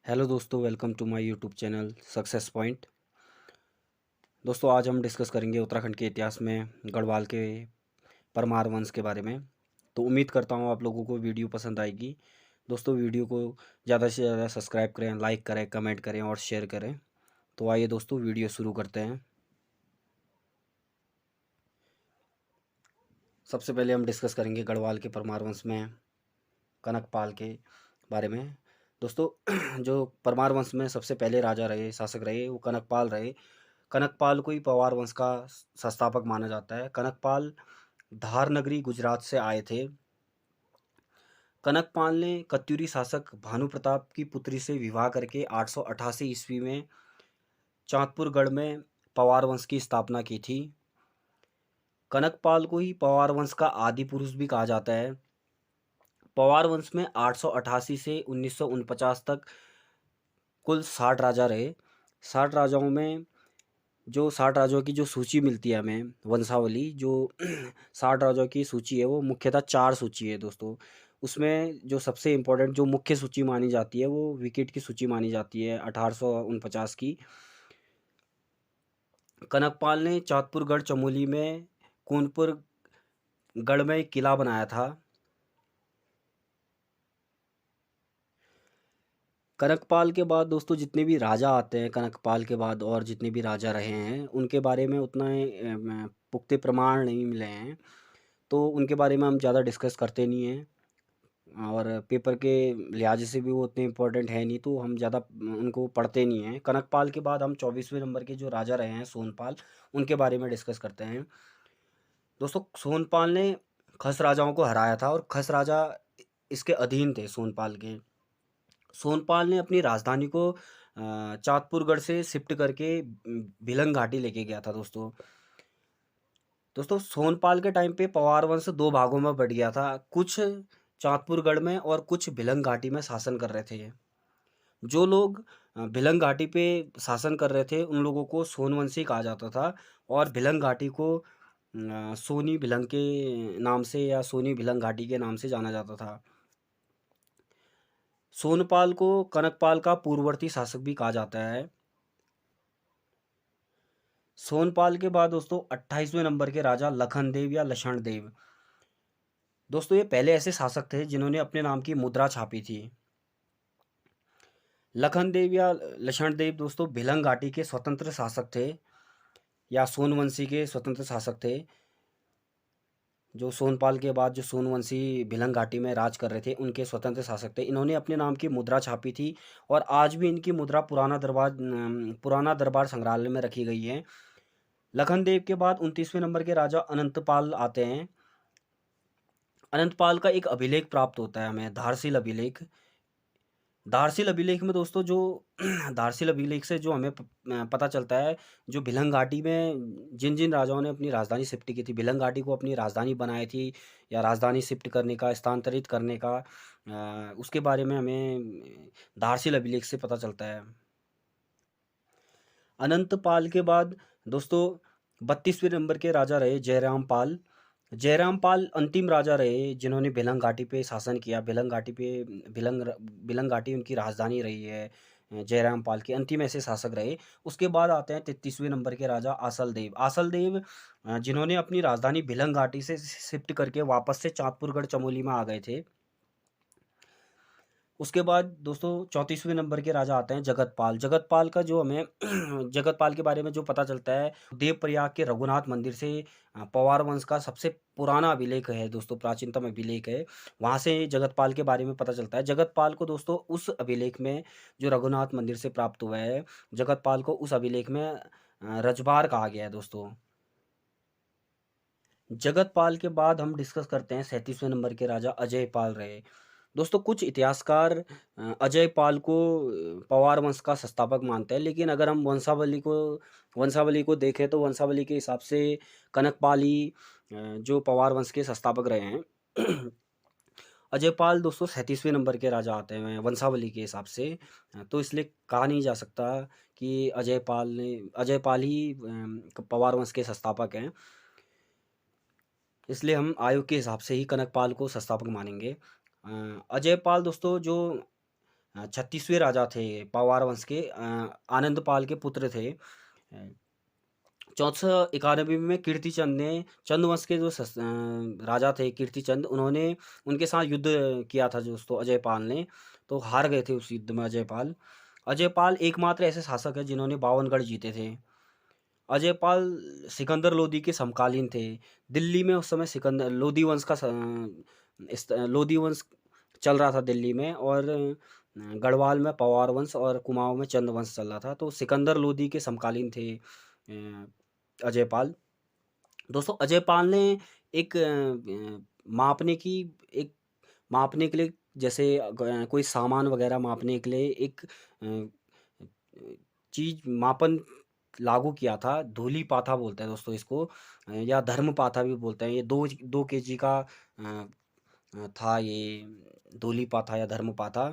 Hello दोस्तों, welcome to my YouTube channel success point. दोस्तों, आज हम डिस्कस करेंगे उत्तराखंड के इतिहास में गढ़वाल के परमार वंश के बारे में। तो उम्मीद करता हूँ आप लोगों को वीडियो पसंद आएगी। दोस्तों, वीडियो को ज़्यादा से ज़्यादा सब्सक्राइब करें, लाइक करें, कमेंट करें और शेयर करें। तो आइए दोस्तों, वीडियो शुरू करते हैं। सबसे पहले हम डिस्कस करेंगे गढ़वाल के परमार वंश में कनकपाल के बारे में। दोस्तों, जो परमार वंश में सबसे पहले राजा रहे, शासक रहे, वो कनकपाल रहे। कनकपाल को ही पवार वंश का संस्थापक माना जाता है। कनकपाल धार नगरी गुजरात से आए थे। कनकपाल ने कत्यूरी शासक भानु प्रताप की पुत्री से विवाह करके 888 ईस्वी में चांदपुरगढ़ में पवार वंश की स्थापना की थी। कनकपाल को ही पवार वंश का आदि पुरुष भी कहा जाता है। पवार वंश में 888 से 1949 तक कुल 60 राजा रहे। 60 राजाओं में जो 60 राजाओं की जो सूची मिलती है हमें, वंशावली जो 60 राजाओं की सूची है, वो मुख्यतः 4 सूची है दोस्तों। उसमें जो सबसे इम्पोर्टेंट जो मुख्य सूची मानी जाती है वो विकेट की सूची मानी जाती है 1849 की। कनकपाल ने चाँदपुरगढ़ चमोली में कूनपुर गढ़ में एक किला बनाया था। कनकपाल के बाद दोस्तों जितने भी राजा आते हैं, कनकपाल के बाद और जितने भी राजा रहे हैं, उनके बारे में उतना पुख्ते प्रमाण नहीं मिले हैं। तो उनके बारे में हम ज़्यादा डिस्कस करते नहीं हैं और पेपर के लिहाज से भी वो उतने इम्पोर्टेंट है नहीं, तो हम ज़्यादा उनको पढ़ते नहीं हैं। कनकपाल के बाद हम 24वें नंबर के जो राजा रहे हैं सोनपाल, उनके बारे में डिस्कस करते हैं। दोस्तों, सोनपाल ने खस राजाओं को हराया था और खस राजा इसके अधीन थे सोनपाल के। सोनपाल ने अपनी राजधानी को चाँदपुरगढ़ से शिफ्ट करके भिलंग घाटी लेके गया था दोस्तों। दोस्तों, सोनपाल के टाइम पे पवार वंश 2 भागों में बँट गया था। कुछ चाँदपुरगढ़ में और कुछ भिलंग घाटी में शासन कर रहे थे। जो लोग भिलंग घाटी पे शासन कर रहे थे, उन लोगों को सोनवंशी कहा जाता था और भिलंग घाटी को सोनी भिलंग के नाम से या सोनी भिलंग घाटी के नाम से जाना जाता था। सोनपाल को कनकपाल का पूर्ववर्ती शासक भी कहा जाता है। सोनपाल के बाद दोस्तों 28वें नंबर के राजा लखनदेव या लक्षणदेव। दोस्तों, ये पहले ऐसे शासक थे जिन्होंने अपने नाम की मुद्रा छापी थी। लखनदेव या लक्षणदेव दोस्तों भिलंग घाटी के स्वतंत्र शासक थे या सोनवंशी के स्वतंत्र शासक थे। जो सोनपाल के बाद जो सोनवंशी भिलंग घाटी में राज कर रहे थे, उनके स्वतंत्र शासक थे। इन्होंने अपने नाम की मुद्रा छापी थी और आज भी इनकी मुद्रा पुराना दरबार संग्रहालय में रखी गई है। लखनदेव के बाद 29वें नंबर के राजा अनंतपाल आते हैं। अनंतपाल का एक अभिलेख प्राप्त होता है हमें, धारशिल अभिलेख। धारशिल अभिलेख में दोस्तों जो धारशिल अभिलेख से जो हमें पता चलता है, जो भिलंग घाटी में जिन जिन राजाओं ने अपनी राजधानी शिफ्ट की थी, भिलंग घाटी को अपनी राजधानी बनाई थी या राजधानी शिफ्ट करने का, स्थानांतरित करने का, उसके बारे में हमें धारशिल अभिलेख से पता चलता है। अनंतपाल के बाद दोस्तों 32वें नंबर के राजा रहे जयराम पाल। जयराम पाल अंतिम राजा रहे जिन्होंने भिलंग घाटी पे शासन किया। भिलंग घाटी पे भिलंग भिलंग घाटी उनकी राजधानी रही है। जयराम पाल के अंतिम ऐसे शासक रहे। उसके बाद आते हैं 33वें नंबर के राजा आसल देव। आसल देव जिन्होंने अपनी राजधानी भिलंग घाटी से शिफ्ट करके वापस से चाँदपुरगढ़ चमोली में आ गए थे। उसके बाद दोस्तों 34वें नंबर के राजा आते हैं जगतपाल। जगतपाल का जो हमें जगतपाल के बारे में जो पता चलता है, देवप्रयाग के रघुनाथ मंदिर से पवार वंश का सबसे पुराना अभिलेख है दोस्तों, प्राचीनतम अभिलेख है। वहाँ से जगतपाल के बारे में पता चलता है। जगतपाल को दोस्तों उस अभिलेख में जो रघुनाथ मंदिर से प्राप्त हुआ है, जगतपाल को उस अभिलेख में रजबार कहा गया है दोस्तों। जगतपाल के बाद हम डिस्कस करते हैं 37वें नंबर के राजा अजयपाल रहे। दोस्तों, कुछ इतिहासकार अजयपाल को पवार वंश का संस्थापक मानते हैं, लेकिन अगर हम वंशावली को देखें तो वंशावली के हिसाब से कनकपाल ही जो पवार वंश के संस्थापक रहे हैं। अजयपाल दोस्तों 37वें नंबर के राजा आते हैं वंशावली के हिसाब से। तो इसलिए कहा नहीं जा सकता कि अजयपाल ही पवार वंश के संस्थापक हैं। इसलिए हम आयु के हिसाब से ही कनकपाल को संस्थापक मानेंगे। अजयपाल दोस्तों जो 36वें राजा थे पवार वंश के, आनंदपाल के पुत्र थे। 1491 में कीर्तिचंद ने, चंद वंश के जो राजा थे कीर्तिचंद, उन्होंने उनके साथ युद्ध किया था दोस्तों अजयपाल ने, तो हार गए थे उस युद्ध में अजयपाल। अजयपाल एकमात्र ऐसे शासक है जिन्होंने 52 गढ़ जीते थे। अजयपाल सिकंदर लोदी के समकालीन थे। दिल्ली में उस समय सिकंदर लोदी वंश का लोदी वंश चल रहा था दिल्ली में, और गढ़वाल में पवार वंश और कुमाऊं में चंद वंश चल रहा था। तो सिकंदर लोदी के समकालीन थे अजयपाल। दोस्तों अजयपाल ने एक मापने की एक मापने के लिए, जैसे कोई सामान वगैरह मापने के लिए एक चीज मापन लागू किया था। धूली पाथा बोलते हैं दोस्तों इसको, या धर्म पाथा भी बोलते हैं। ये 2 केजी का था ये धूली पाथा या धर्म पाथा।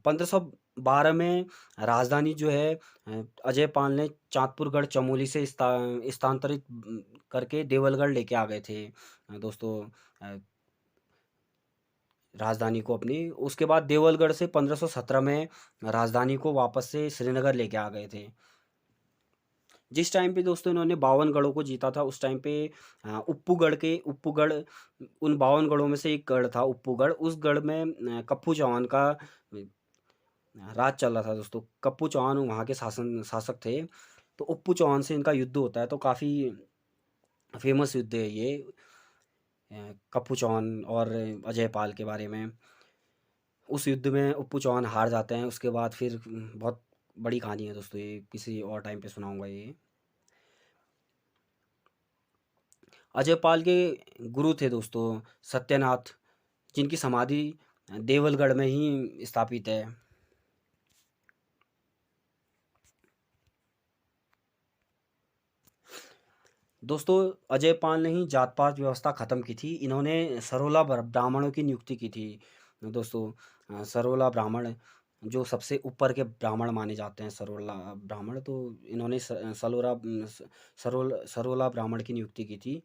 1512 में राजधानी जो है अजयपाल ने चाँदपुरगढ़ चमोली से स्थानांतरित करके देवलगढ़ लेके आ गए थे दोस्तों राजधानी को अपनी। उसके बाद देवलगढ़ से 1517 में राजधानी को वापस से श्रीनगर लेके आ गए थे। जिस टाइम पे दोस्तों इन्होंने 52 गढ़ों को जीता था, उस टाइम पे उप्पूगढ़ उन 52 गढ़ों में से एक गढ़ था उप्पूगढ़। उस गढ़ में कप्पू चौहान का राज चल रहा था दोस्तों। कप्पू चौहान वहाँ के शासक थे। तो उप्पू चौहान से इनका युद्ध होता है, तो काफ़ी फेमस युद्ध है ये, कप्पू चौहान और अजयपाल के बारे में। उस युद्ध में उप्पू चौहान हार जाते हैं। उसके बाद फिर बहुत बड़ी कहानी है दोस्तों, ये किसी और टाइम पे सुनाऊंगा ये। अजयपाल के गुरु थे दोस्तों सत्यनाथ, जिनकी समाधि देवलगढ़ में ही स्थापित है। दोस्तों अजयपाल ने ही जात पात व्यवस्था ख़त्म की थी। इन्होंने सरोला ब्राह्मणों की नियुक्ति की थी दोस्तों। सरोला ब्राह्मण जो सबसे ऊपर के ब्राह्मण माने जाते हैं, सरोला ब्राह्मण, तो इन्होंने सरोला ब्राह्मण की नियुक्ति की थी।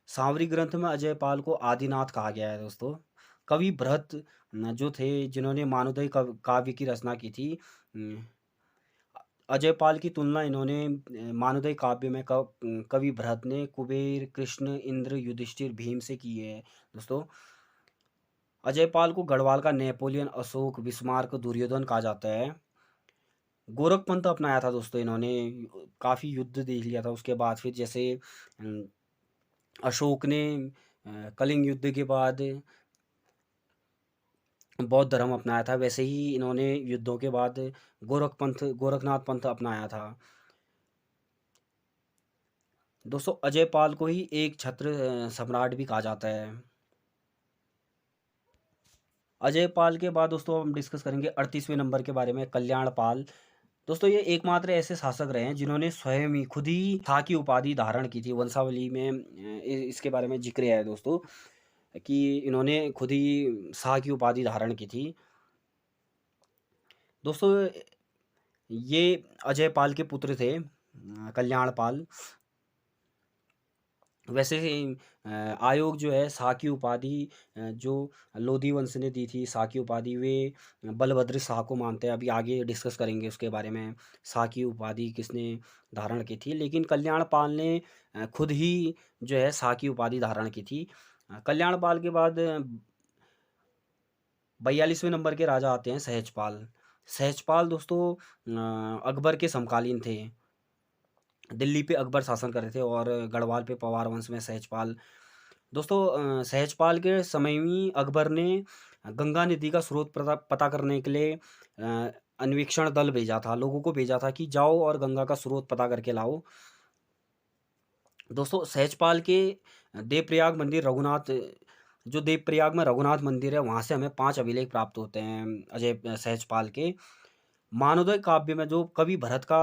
सांवरी ग्रंथ में अजयपाल को आदिनाथ कहा गया है दोस्तों। कवि बृहत जो थे, जिन्होंने मानवोदय काव्य की रचना की थी, अजयपाल की तुलना इन्होंने मानवोदय काव्य में कवि बृहत ने कुबेर, कृष्ण, इंद्र, युधिष्ठिर, भीम से की है दोस्तों। अजयपाल को गढ़वाल का नेपोलियन, अशोक, बिस्मार्क, दुर्योधन कहा जाता है। गोरखपंथ अपनाया था दोस्तों इन्होंने, काफ़ी युद्ध देख लिया था। उसके बाद फिर जैसे अशोक ने कलिंग युद्ध के बाद बौद्ध धर्म अपनाया था, वैसे ही इन्होंने युद्धों के बाद गोरखनाथ पंथ अपनाया था दोस्तों। अजयपाल को ही एक छत्र सम्राट भी कहा जाता है। अजयपाल के बाद दोस्तों हम डिस्कस करेंगे 38वें नंबर के बारे में, कल्याणपाल। दोस्तों ये एकमात्र ऐसे शासक रहे हैं जिन्होंने स्वयं ही खुद ही था की उपाधि धारण की थी। वंशावली में इसके बारे में जिक्र है दोस्तों कि इन्होंने खुद ही शाह की उपाधि धारण की थी दोस्तों। ये अजयपाल के पुत्र थे कल्याणपाल। वैसे ही आयोग जो है शाह की उपाधि जो लोधी वंश ने दी थी, शाह की उपाधि, वे बलभद्र शाह को मानते हैं। अभी आगे डिस्कस करेंगे उसके बारे में, शाह की उपाधि किसने धारण की थी। लेकिन कल्याणपाल ने खुद ही जो है शाह की उपाधि धारण की थी। कल्याणपाल के बाद 42वें नंबर के राजा आते हैं सहजपाल। सहजपाल दोस्तों अकबर के समकालीन थे। दिल्ली पे अकबर शासन कर रहे थे और गढ़वाल पे पवार वंश में सहजपाल। दोस्तों सहजपाल के समय में अकबर ने गंगा नदी का स्रोत पता करने के लिए अन्वेषण दल भेजा था, लोगों को भेजा था कि जाओ और गंगा का स्रोत पता करके लाओ। दोस्तों सहजपाल के देवप्रयाग मंदिर जो देवप्रयाग में रघुनाथ मंदिर है, वहाँ से हमें 5 अभिलेख प्राप्त होते हैं अजय सहजपाल के। मानवोदय काव्य में जो कवि भरत का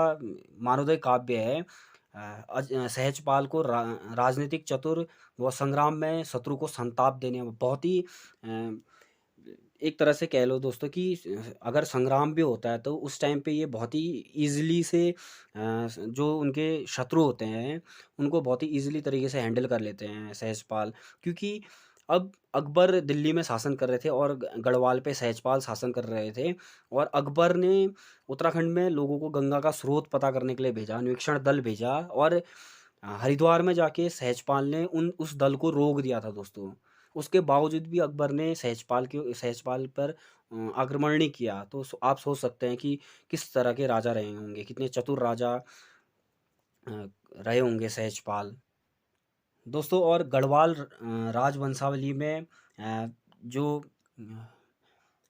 मानवोदय काव्य है, सहजपाल को राजनीतिक चतुर व संग्राम में शत्रु को संताप देने में बहुत ही एक तरह से कह लो दोस्तों कि अगर संग्राम भी होता है तो उस टाइम पे ये बहुत ही ईज़िली से जो उनके शत्रु होते हैं, उनको बहुत ही ईज़िली तरीके से हैंडल कर लेते हैं सहजपाल। क्योंकि अब अकबर दिल्ली में शासन कर रहे थे और गढ़वाल पे सहजपाल शासन कर रहे थे, और अकबर ने उत्तराखंड में लोगों को गंगा का स्रोत पता करने के लिए भेजा, अन्वेषण दल भेजा, और हरिद्वार में जाके सहजपाल ने उन उस दल को रोक दिया था दोस्तों। उसके बावजूद भी अकबर ने सहजपाल पर आक्रमण नहीं किया। तो आप सोच सकते हैं कि किस तरह के राजा रहे होंगे, कितने चतुर राजा रहे होंगे सहजपाल। दोस्तों, और गढ़वाल राजवंशावली में जो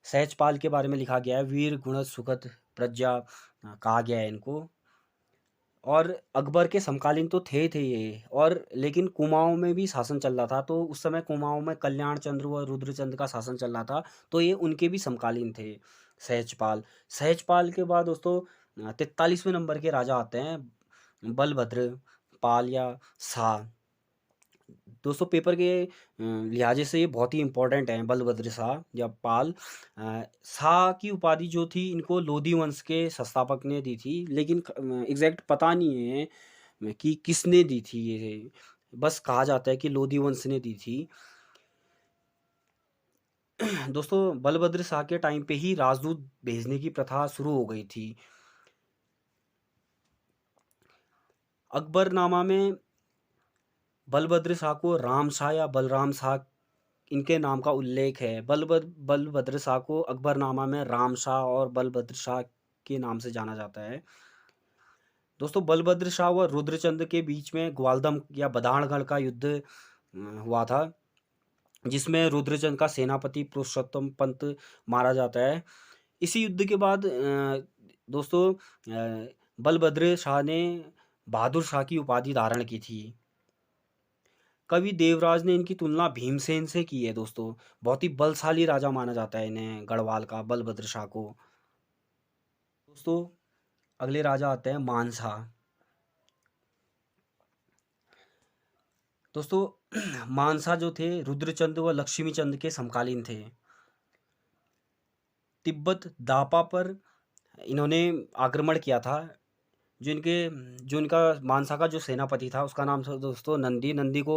सहजपाल के बारे में लिखा गया है, वीर गुणज सुखद प्रज्ञा कहा गया है इनको। और अकबर के समकालीन तो थे ये, और लेकिन कुमाऊँ में भी शासन चल रहा था, तो उस समय कुमाऊँ में कल्याण चंद्र व रुद्रचंद्र का शासन चल रहा था, तो ये उनके भी समकालीन थे सहजपाल। सहजपाल के बाद दोस्तों 43वें नंबर के राजा आते हैं बलभद्र पाल या शाह। दोस्तों, पेपर के लिहाजे से ये बहुत ही इम्पोर्टेंट हैं बलभद्र शाह या पाल। शाह की उपाधि जो थी इनको लोधी वंश के संस्थापक ने दी थी, लेकिन एग्जैक्ट पता नहीं है कि किसने दी थी ये। बस कहा जाता है कि लोधी वंश ने दी थी। दोस्तों, बलभद्र शाह के टाइम पे ही राजदूत भेजने की प्रथा शुरू हो गई थी। अकबरनामा में बलभद्र शाह को राम शाह या बलराम शाह इनके नाम का उल्लेख है। बलभद्र शाह को अकबरनामा में राम शाह और बलभद्र शाह के नाम से जाना जाता है। दोस्तों, बलभद्र शाह व रुद्रचंद के बीच में ग्वालदम या बधाणगढ़ का युद्ध हुआ था, जिसमें रुद्रचंद का सेनापति पुरुषोत्तम पंत मारा जाता है। इसी युद्ध के बाद दोस्तों बलभद्र शाह ने बहादुर शाह की उपाधि धारण की थी। कवि देवराज ने इनकी तुलना भीमसेन से की है दोस्तों। बहुत ही बलशाली राजा माना जाता है इन्हें, गढ़वाल का बलभद्र शाह को। दोस्तों, अगले राजा आते हैं मानसा। दोस्तों, मानसा जो थे रुद्रचंद व लक्ष्मीचंद के समकालीन थे। तिब्बत दापा पर इन्होंने आक्रमण किया था। जो इनका मानसा का जो सेनापति था उसका नाम था दोस्तों नंदी। नंदी को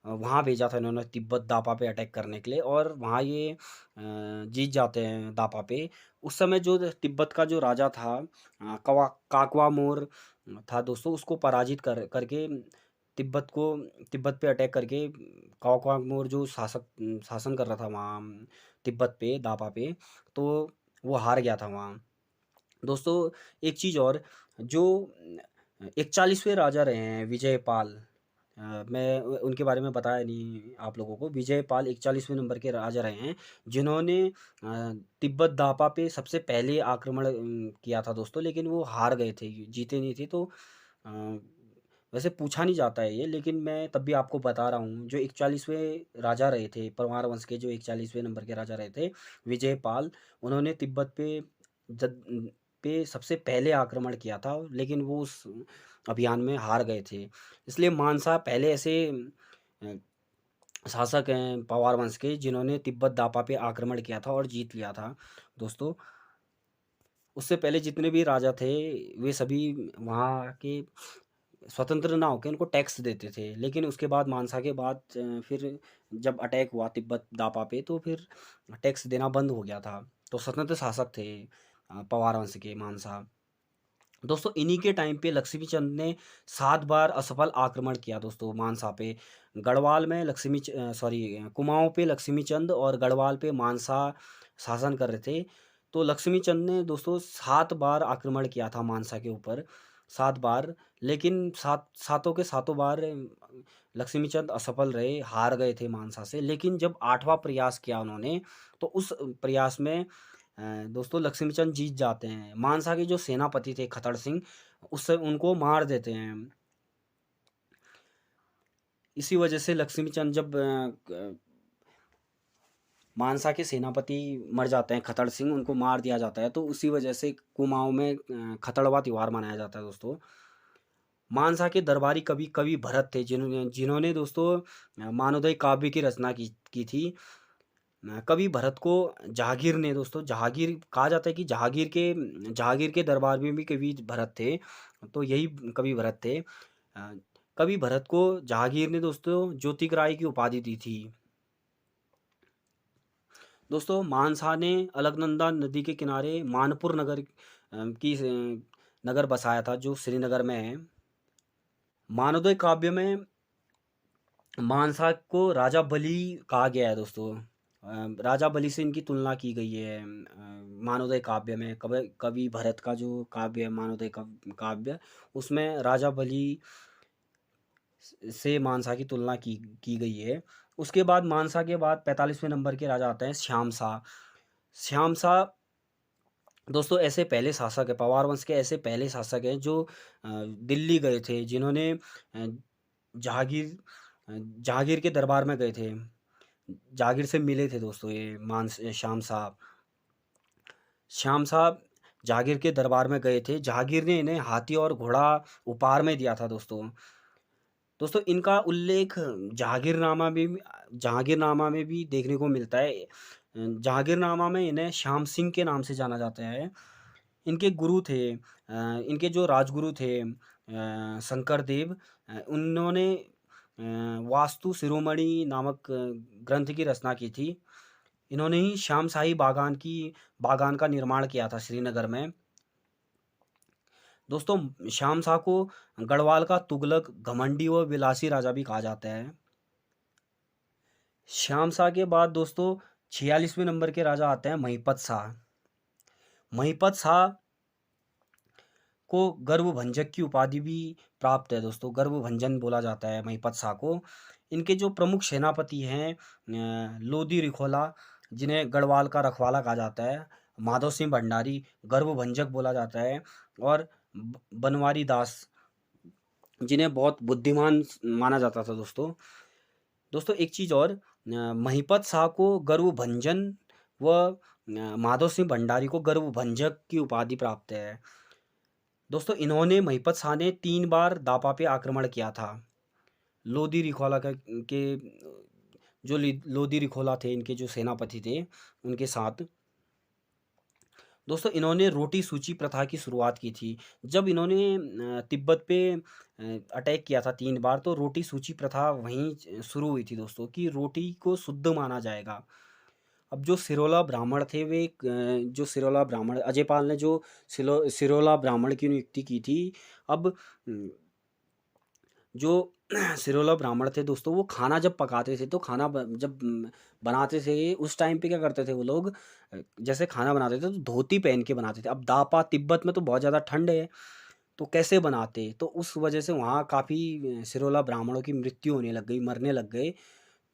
वहाँ भेजा था इन्होंने तिब्बत दापा पे अटैक करने के लिए, और वहाँ ये जीत जाते हैं दापा पे। उस समय जो तिब्बत का जो राजा था काकवा मोर था दोस्तों, उसको पराजित करके तिब्बत पे अटैक करके काकवा मोर जो शासन कर रहा था वहाँ तिब्बत पे दापा पे, तो वो हार गया था वहाँ। दोस्तों, एक चीज़ और, जो 41वें राजा रहे हैं विजयपाल, मैं उनके बारे में बताया नहीं आप लोगों को। विजयपाल 41वें नंबर के राजा रहे हैं, जिन्होंने तिब्बत दापा पे सबसे पहले आक्रमण किया था दोस्तों, लेकिन वो हार गए थे, जीते नहीं थे। तो अ, वैसे पूछा नहीं जाता है ये, लेकिन मैं तब भी आपको बता रहा हूँ। जो 41वें राजा रहे थे परमार वंश के, जो 41वें नंबर के राजा रहे थे विजयपाल, उन्होंने तिब्बत पे सबसे पहले आक्रमण किया था, लेकिन वो उस अभियान में हार गए थे। इसलिए मानसा पहले ऐसे अ, शासक हैं पवार वंश के, जिन्होंने तिब्बत दापा पे आक्रमण किया था और जीत लिया था दोस्तों। उससे पहले जितने भी राजा थे वे सभी वहाँ के स्वतंत्र ना होकर उनको टैक्स देते थे, लेकिन उसके बाद मानसा के बाद फिर जब अटैक हुआ तिब्बत दापा पे, तो फिर टैक्स देना बंद हो गया था। तो स्वतंत्र शासक थे पवार वंश के मानसा। दोस्तों, इन्हीं के टाइम पे लक्ष्मीचंद ने 7 बार असफल आक्रमण किया दोस्तों मानसा पे। गढ़वाल में कुमाऊँ पे लक्ष्मीचंद और गढ़वाल पे मानसा शासन कर रहे थे। तो लक्ष्मीचंद ने दोस्तों 7 बार आक्रमण किया था मानसा के ऊपर, 7 बार। लेकिन सातों के सातों बार लक्ष्मीचंद असफल रहे, हार गए थे मानसा से। लेकिन जब 8वां प्रयास किया उन्होंने, तो उस प्रयास में दोस्तों लक्ष्मीचंद जीत जाते हैं। मानसा के जो सेनापति थे खतड़ सिंह, उससे उनको मार देते हैं। इसी वजह से लक्ष्मीचंद जब मानसा के सेनापति मर जाते हैं खतड़ सिंह, उनको मार दिया जाता है, तो उसी वजह से कुमाऊँ में खतड़वा त्योहार मनाया जाता है दोस्तों। मानसा के दरबारी कवि कवि भरत थे, जिन्होंने दोस्तों मानवोदय काव्य की रचना की थी। कवि भरत को जहांगीर ने दोस्तों, जहांगीर कहा जाता है कि जहांगीर के दरबार में भी कवि भरत थे, तो यही कवि भरत थे। कवि भरत को जहांगीर ने दोस्तों ज्योतिक राय की उपाधि दी थी। दोस्तों मानसा ने अलकनंदा नदी के किनारे मानपुर नगर बसाया था, जो श्रीनगर में है। मानवोदय काव्य में मानसा को राजा बलि कहा गया है दोस्तों। राजा बलि से इनकी तुलना की गई है। मानवोदय काव्य में कवि कवि भरत का जो काव्य है, मानवोदय काव्य, उसमें राजा बलि से मानसा की तुलना की गई है। उसके बाद मानसा के बाद 45वें नंबर के राजा आते हैं श्याम शाह। श्याम शाह दोस्तों ऐसे पहले शासक है, पवार वंश के ऐसे पहले शासक हैं जो दिल्ली गए थे, जिन्होंने जहांगीर जहांगीर के दरबार में गए थे, जहांगीर से मिले थे दोस्तों। ये श्याम साहब जहांगीर के दरबार में गए थे। जहांगीर ने इन्हें हाथी और घोड़ा उपहार में दिया था दोस्तों। दोस्तों इनका उल्लेख जहांगीरनामा में भी देखने को मिलता है। जहांगीरनामा में इन्हें श्याम सिंह के नाम से जाना जाता है। इनके गुरु थे, इनके जो राजगुरु थे शंकर देव, उन्होंने वास्तु शिरोमणि नामक ग्रंथ की रचना की थी। इन्होंने ही श्याम शाही बागान का निर्माण किया था श्रीनगर में। दोस्तों श्याम शाह को गढ़वाल का तुगलक, घमंडी व विलासी राजा भी कहा जाता है। श्याम शाह के बाद दोस्तों 46वें नंबर के राजा आते हैं महिपत शाह। महिपत शाह को गर्वभंजक की उपाधि भी प्राप्त है दोस्तों, गर्वभंजन बोला जाता है महिपत शाह को। इनके जो प्रमुख सेनापति हैं लोधी रिखोला, जिन्हें गढ़वाल का रखवाला कहा जाता है, माधव सिंह भंडारी, गर्वभंजक बोला जाता है, और बनवारी दास, जिन्हें बहुत बुद्धिमान माना जाता था दोस्तों। दोस्तों एक चीज़ और, महिपत शाह को गर्वभंजन व माधव सिंह भंडारी को गर्वभंजक की उपाधि प्राप्त है। दोस्तों इन्होंने महिपत शाह ने 3 बार दापा पे आक्रमण किया था। लोधी रिखोला के जो लोधी रिखोला थे, इनके जो सेनापति थे, उनके साथ। दोस्तों इन्होंने रोटी सूची प्रथा की शुरुआत की थी। जब इन्होंने तिब्बत पे अटैक किया था 3 बार, तो रोटी सूची प्रथा वहीं शुरू हुई थी दोस्तों, कि रोटी को शुद्ध माना जाएगा। अब जो सिरोला ब्राह्मण थे, वे जो सिरोला ब्राह्मण, अजय पाल ने जो सिरोला ब्राह्मण की नियुक्ति की थी। अब जो सिरोला ब्राह्मण थे दोस्तों, वो खाना जब पकाते थे, तो जब बनाते थे, उस टाइम पे क्या करते थे वो लोग, जैसे खाना बनाते थे तो धोती पहन के बनाते थे। अब दापा तिब्बत में तो बहुत ज़्यादा ठंड है, तो कैसे बनाते, तो उस वजह से वहाँ काफ़ी सिरोला ब्राह्मणों की मृत्यु होने लग गई, मरने लग गए।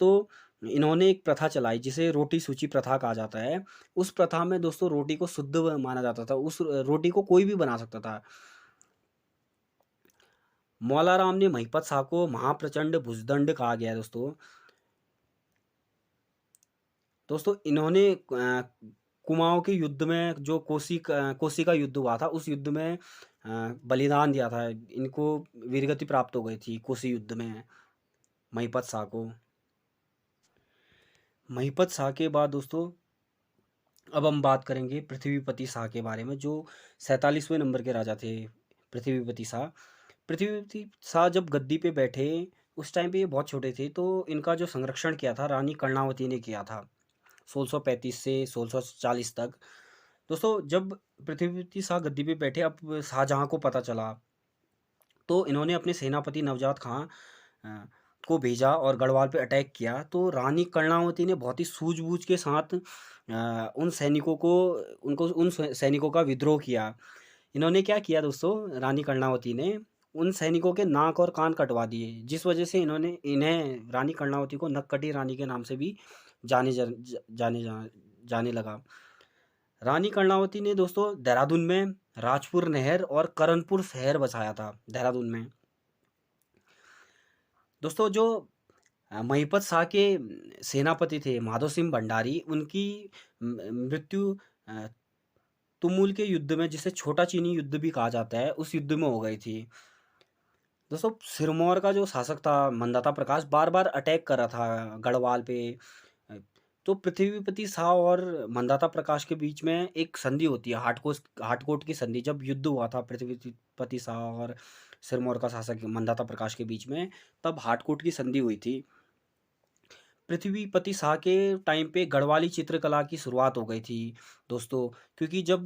तो इन्होंने एक प्रथा चलाई जिसे रोटी सूची प्रथा कहा जाता है। उस प्रथा में दोस्तों रोटी को शुद्ध माना जाता था, उस रोटी को कोई भी बना सकता था। मौलाराम ने महिपत शाह को महाप्रचंड भुजदंड कहा गया है दोस्तों। दोस्तों इन्होंने कुमाऊं के युद्ध में, जो कोसी का युद्ध हुआ था, उस युद्ध में बलिदान दिया था। इनको वीरगति प्राप्त हो गई थी कोसी युद्ध में महिपत शाह को। महिपत शाह के बाद दोस्तों अब हम बात करेंगे पृथ्वीपति शाह के बारे में, जो 47वें नंबर के राजा थे पृथ्वीपति शाह। पृथ्वीपति शाह जब गद्दी पे बैठे, उस टाइम पे ये बहुत छोटे थे, तो इनका जो संरक्षण किया था रानी कर्णावती ने किया था 1635 से 1640 तक। दोस्तों जब पृथ्वीपति शाह गद्दी पे बैठे, अब शाहजहाँ को पता चला, तो इन्होंने अपने सेनापति नवजात खां को भेजा और गढ़वाल पे अटैक किया। तो रानी कर्णावती ने बहुत ही सूझबूझ के साथ उन सैनिकों का विद्रोह किया। इन्होंने क्या किया दोस्तों, रानी कर्णावती ने उन सैनिकों के नाक और कान कटवा दिए, जिस वजह से इन्हें रानी कर्णावती को नक्कटी रानी के नाम से भी जाने लगा। रानी कर्णावती ने दोस्तों देहरादून में राजपुर नहर और करणपुर शहर बसाया था देहरादून में। दोस्तों जो महिपत शाह के सेनापति थे माधव सिंह भंडारी, उनकी मृत्यु तुमुल के युद्ध में, जिसे छोटा चीनी युद्ध भी कहा जाता है, उस युद्ध में हो गई थी। दोस्तों सिरमौर का जो शासक था मंदाता प्रकाश, बार बार अटैक कर रहा था गढ़वाल पे, तो पृथ्वीपति शाह और मंदाता प्रकाश के बीच में एक संधि होती है, हाटकोट की संधि। जब युद्ध हुआ था पृथ्वीपति शाह और सिरमौर का शासक मंदाता प्रकाश के बीच में, तब हाटकोट की संधि हुई थी। पृथ्वीपति शाह के टाइम पे गढ़वाली चित्रकला की शुरुआत हो गई थी दोस्तों, क्योंकि जब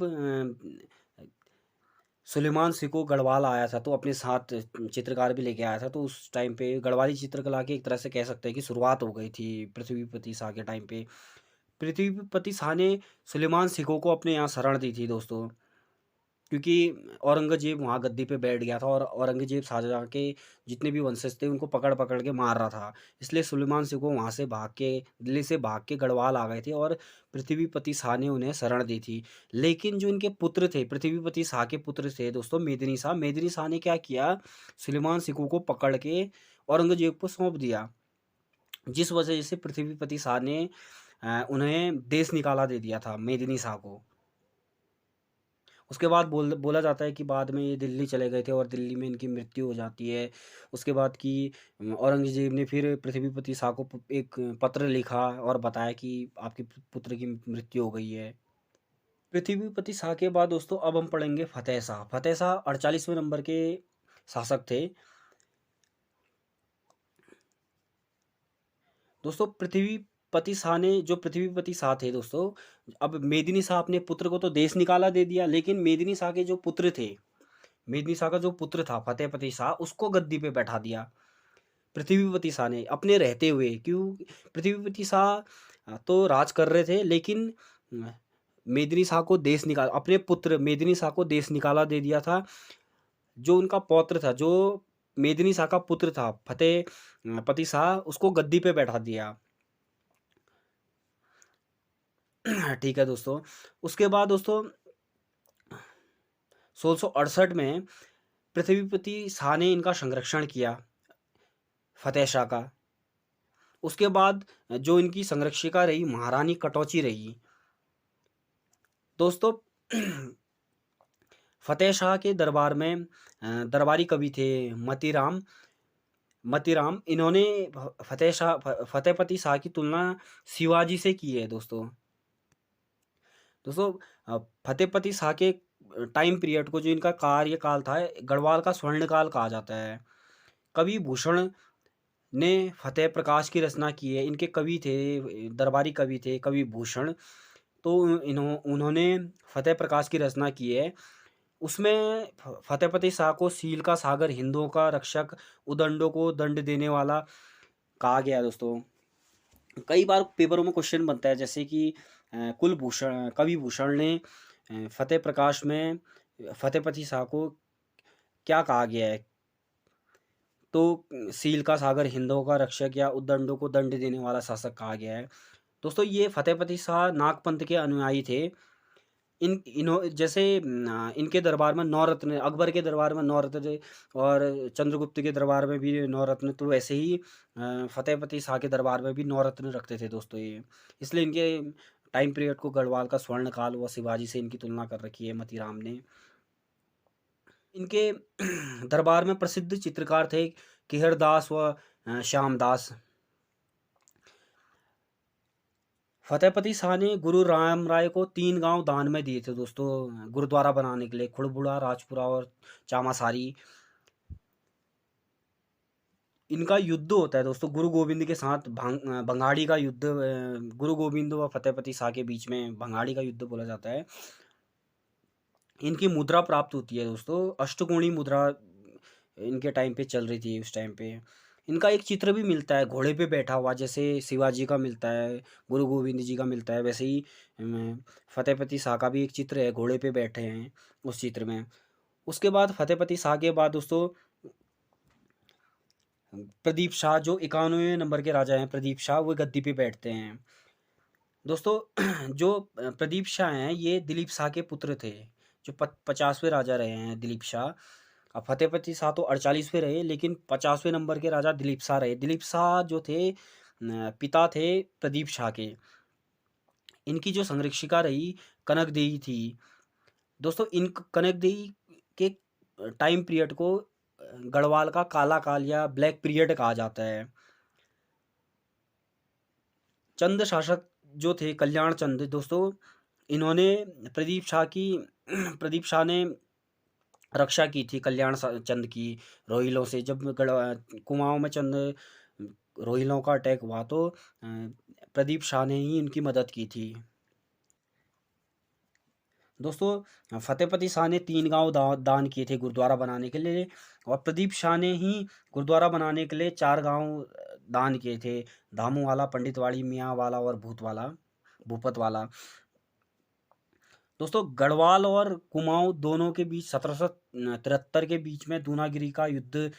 सुलेमान सिको गढ़वाल आया था तो अपने साथ चित्रकार भी लेके आया था, तो उस टाइम पे गढ़वाली चित्रकला की एक तरह से कह सकते हैं कि शुरुआत हो गई थी पृथ्वीपति शाह के टाइम पे। पृथ्वीपति शाह ने सुलेमान सिको को अपने यहाँ शरण दी थी दोस्तों, क्योंकि औरंगजेब वहाँ गद्दी पे बैठ गया था और औरंगजेब शाहजहाँ के जितने भी वंशज थे उनको पकड़ पकड़ के मार रहा था। इसलिए सुलेमान सिको वहाँ से भाग के, दिल्ली से भाग के गढ़वाल आ गए थे और पृथ्वीपति शाह ने उन्हें शरण दी थी। लेकिन जो इनके पुत्र थे, पृथ्वीपति शाह के पुत्र थे दोस्तों, मेदिनी शाह ने क्या किया, सुलेमान सिको को पकड़ के औरंगजेब को सौंप दिया, जिस वजह से पृथ्वीपति शाह ने उन्हें देश निकाला दे दिया था, मेदिनी शाह को। उसके बाद बोला जाता है कि बाद में ये दिल्ली चले गए थे और दिल्ली में इनकी मृत्यु हो जाती है। उसके बाद कि औरंगज़ेब ने फिर पृथ्वीपति शाह को एक पत्र लिखा और बताया कि आपके पुत्र की मृत्यु हो गई है। पृथ्वीपति शाह के बाद दोस्तों अब हम पढ़ेंगे फतेह शाह। फतेह शाह 48वें नंबर के शासक थे दोस्तों। पृथ्वीपति शाह थे दोस्तों, अब मेदिनी शाह अपने पुत्र को तो देश निकाला दे दिया, लेकिन मेदिनी शाह के जो पुत्र थे, मेदिनी शाह का जो पुत्र था फतेहपति शाह, उसको गद्दी पे बैठा दिया पृथ्वीपति शाह ने अपने रहते हुए। क्यों? पृथ्वीपति शाह तो राज कर रहे थे, लेकिन मेदिनी शाह को देश निकाल अपने पुत्र मेदिनी शाह को देश निकाला दे दिया था। जो उनका पौत्र था, जो मेदिनी शाह का पुत्र था फतेहपति शाह, उसको गद्दी पे बैठा दिया। ठीक है दोस्तों। उसके बाद दोस्तों 1668 में पृथ्वीपति शाह ने इनका संरक्षण किया, फतेह शाह का। उसके बाद जो इनकी संरक्षिका रही महारानी कटौची रही दोस्तों। फतेह शाह के दरबार में दरबारी कवि थे मतीराम। इन्होंने फतेहपति शाह की तुलना शिवाजी से की है दोस्तों। फतेहपति शाह के टाइम पीरियड को, जो इनका कार्यकाल था, गढ़वाल का स्वर्णकाल कहा जाता है। कवि भूषण ने फतेह प्रकाश की रचना की है। इनके कवि थे, दरबारी कवि थे कवि भूषण, तो उन्होंने फतेह प्रकाश की रचना की है। उसमें फतेहपति शाह को सील का सागर, हिंदुओं का रक्षक, उदंडों को दंड देने वाला कहा गया है दोस्तों। कई बार पेपरों में क्वेश्चन बनता है, जैसे कि कवि भूषण ने फतेह प्रकाश में फतेहपति शाह को क्या कहा गया है, तो सील का सागर, हिंदुओं का रक्षक या उद्दंडों को दंड देने वाला शासक कहा गया है दोस्तों। ये फतेहपति शाह नागपंथ के अनुयायी थे। जैसे इनके दरबार में 9 रत्न, अकबर के दरबार में 9 रत्न और चंद्रगुप्त के दरबार में भी 9 रत्न, तो वैसे ही फतेहपति शाह के दरबार में भी 9 रत्न रखते थे दोस्तों ये। इसलिए इनके टाइम पीरियड को गढ़वाल का स्वर्ण काल व शिवाजी से इनकी तुलना कर रखी है मतीराम ने। इनके दरबार में प्रसिद्ध चित्रकार थे किहरदास व श्यामदास। फतेहपति शाह ने गुरु राम राय को 3 गांव दान में दिए थे दोस्तों, गुरुद्वारा बनाने के लिए, खुड़बुड़ा, राजपुरा और चामासारी। इनका युद्ध होता है दोस्तों गुरु गोविंद के साथ, भंगाड़ी का युद्ध, गुरु गोविंद व फतेहपति शाह के बीच में भंगाड़ी का युद्ध बोला जाता है। इनकी मुद्रा प्राप्त होती है दोस्तों, अष्टकोणी मुद्रा इनके टाइम पे चल रही थी उस टाइम पे। इनका एक चित्र भी मिलता है घोड़े पे बैठा हुआ, जैसे शिवाजी का मिलता है, गुरु गोविंद जी का मिलता है, वैसे ही फतेहपति शाह का भी एक चित्र है, घोड़े पे बैठे हैं उस चित्र में। उसके बाद फतेहपति शाह के बाद दोस्तों प्रदीप शाह, जो 91वें नंबर के राजा हैं प्रदीप शाह, वो गद्दी पे बैठते हैं दोस्तों। जो प्रदीप शाह हैं ये दिलीप शाह के पुत्र थे, जो 50वें राजा रहे हैं दिलीप शाह। अब फतेहपति शाह तो 48वें रहे, लेकिन 50वें नंबर के राजा दिलीप शाह रहे। दिलीप शाह जो थे पिता थे प्रदीप शाह के। इनकी जो संरक्षिका रही कनक देवी थी दोस्तों। इन कनक देवी के टाइम पीरियड को गढ़वाल का काला काल या ब्लैक पीरियड कहा जाता है। चंद शासक जो थे कल्याण चंद दोस्तों, इन्होंने प्रदीप शाह की प्रदीप शाह ने रक्षा की थी चंद की रोहिलों से। जब कुमाऊं में चंद रोहिलों का अटैक हुआ तो प्रदीप शाह ने ही इनकी मदद की थी। दोस्तों फतेहपति शाह ने 3 गांव दान किए थे गुरुद्वारा बनाने के लिए, और प्रदीप शाह ने ही गुरुद्वारा बनाने के लिए 4 गांव दान किए थे, धामूवाला, पंडितवाड़ी, मियांवाला और भूपतवाला। दोस्तों गढ़वाल और कुमाऊं दोनों के बीच 1773 के बीच में दूनागिरी का युद्ध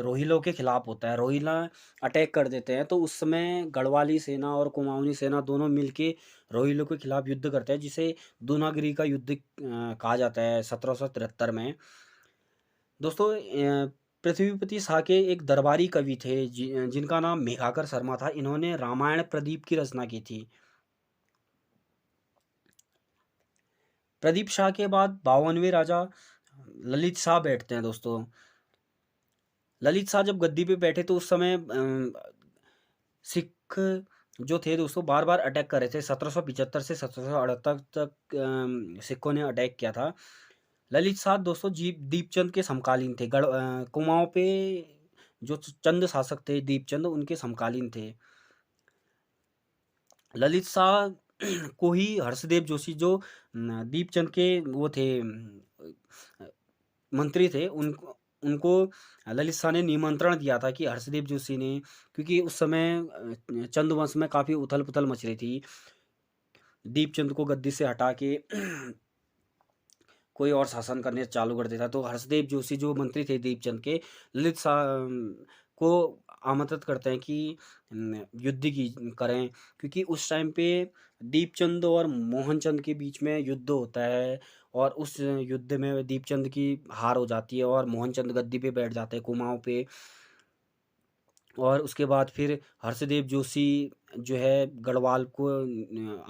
रोहिलों के खिलाफ होता है। रोहिला अटैक कर देते हैं, तो उस समय गढ़वाली सेना और कुमाऊनी सेना दोनों मिलके रोहिलों के खिलाफ युद्ध करते हैं, जिसे दूनागिरी का युद्ध कहा जाता है 1773 में। दोस्तों पृथ्वीपति शाह के एक दरबारी कवि थे जिनका नाम मेघाकर शर्मा था। इन्होंने रामायण प्रदीप की रचना की थी। प्रदीप शाह के बाद 52वें राजा ललित शाह बैठते हैं दोस्तों। ललित शाह जब गद्दी पे बैठे तो उस समय सिख जो थे दोस्तों बार बार अटैक कर रहे थे। 1775 से 1778 तक सिखों ने अटैक किया था। ललित शाह दोस्तों दीपचंद के समकालीन थे। कुमाऊं पे जो चंद शासक थे दीपचंद, उनके समकालीन थे। ललित शाह को ही हर्षदेव जोशी जो दीपचंद के वो थे मंत्री थे, उनको ललित शाह ने निमंत्रण दिया था कि हर्षदेव जोशी ने, क्योंकि उस समय चंद वंश में काफ़ी उथल पुथल मच रही थी। दीपचंद को गद्दी से हटा के कोई और शासन करने चालू कर देता, तो हर्षदेव जोशी जो मंत्री थे दीपचंद के, ललित शाह को आमंत्रित करते हैं कि युद्ध की करें, क्योंकि उस टाइम पे दीपचंद और मोहनचंद के बीच में युद्ध होता है, और उस युद्ध में दीपचंद की हार हो जाती है और मोहनचंद गद्दी पे बैठ जाते हैं कुमाऊं पे। और उसके बाद फिर हर्षदेव जोशी जो है गढ़वाल को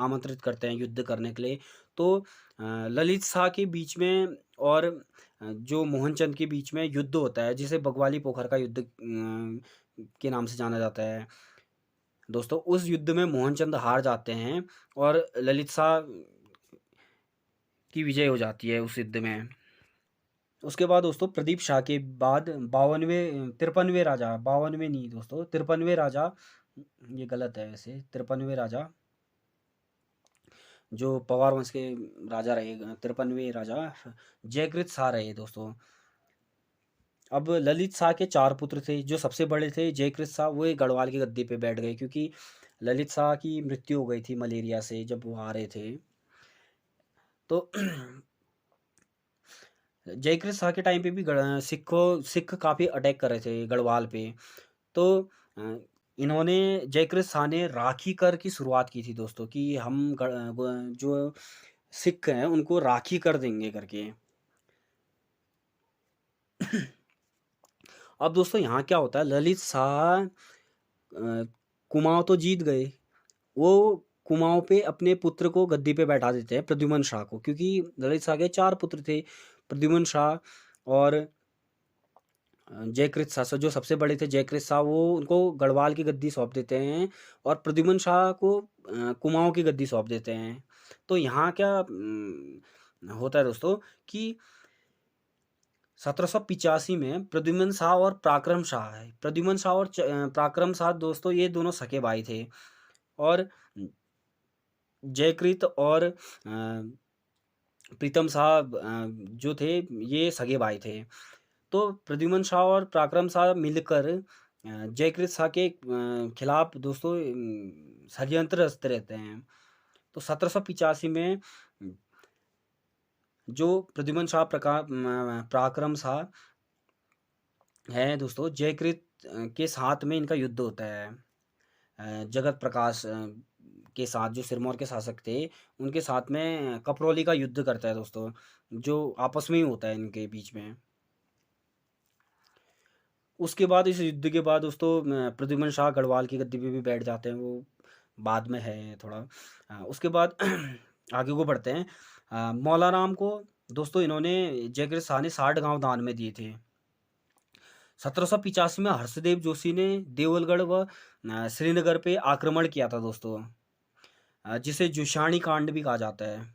आमंत्रित करते हैं युद्ध करने के लिए। तो ललित शाह के बीच में और जो मोहनचंद के बीच में युद्ध होता है, जिसे बगवाली पोखर का युद्ध के नाम से जाना जाता है। दोस्तों उस युद्ध में मोहनचंद हार जाते हैं और ललित शाह की विजय हो जाती है उस युद्ध में। उसके बाद दोस्तों प्रदीप शाह के बाद 53वें राजा, 52वें नहीं दोस्तों, 53वें राजा, ये गलत है वैसे, 53वें राजा जो पवार वंश के राजा रहे, 53वें राजा जयकृत शाह रहे दोस्तों। अब ललित शाह के 4 पुत्र थे। जो सबसे बड़े थे जयकृत शाह, वो गढ़वाल की गद्दी पे बैठ गए, क्योंकि ललित शाह की मृत्यु हो गई थी मलेरिया से जब वो आ रहे थे। तो जयकृत शाह के टाइम पे भी सिख काफ़ी अटैक कर रहे थे गढ़वाल पे। तो इन्होंने जयकृत शाह ने राखी कर की शुरुआत की थी दोस्तों, कि हम जो सिख हैं उनको राखी कर देंगे करके। अब दोस्तों यहाँ क्या होता है, ललित शाह कुमाऊं तो जीत गए, वो कुमाऊं पे अपने पुत्र को गद्दी पे बैठा देते हैं, प्रद्युमन शाह को, क्योंकि ललित शाह के 4 पुत्र थे, प्रद्युमन शाह और जयकृत शाह। जो सबसे बड़े थे जयकृत शाह, वो उनको गढ़वाल की गद्दी सौंप देते हैं, और प्रद्युमन शाह को कुमाऊं की गद्दी सौंप देते हैं। तो यहाँ क्या होता है दोस्तों कि 1785 में प्रद्युमन शाह और पराक्रम शाह है। प्रद्युमन शाह और पराक्रम शाह दोस्तों ये दोनों सके भाई थे, और जयकृत और प्रीतम शाह जो थे ये सगे भाई थे। तो प्रद्युमन शाह और पराक्रम शाह मिलकर जयकृत शाह के खिलाफ दोस्तों षड्यंत्र रचते रहते हैं। तो 1785 में जो प्रद्युमन शाह पराक्रम शाह है दोस्तों, जयकृत के साथ में इनका युद्ध होता है। जगत प्रकाश के साथ, जो सिरमौर के शासक थे, उनके साथ में कपरौली का युद्ध करता है दोस्तों, जो आपस में ही होता है इनके बीच में। उसके बाद इस युद्ध के बाद दोस्तों प्रद्युमन शाह गढ़वाल की गद्दी पे भी बैठ जाते हैं, वो बाद में है थोड़ा। उसके बाद आगे को बढ़ते हैं। मौलाराम को दोस्तों इन्होंने जयकृत शाह ने 60 गांव दान में दिए थे। 1785 में हर्षदेव जोशी ने देवलगढ़ व श्रीनगर पे आक्रमण किया था दोस्तों। जिसे जुशाणी कांड भी कहा जाता है।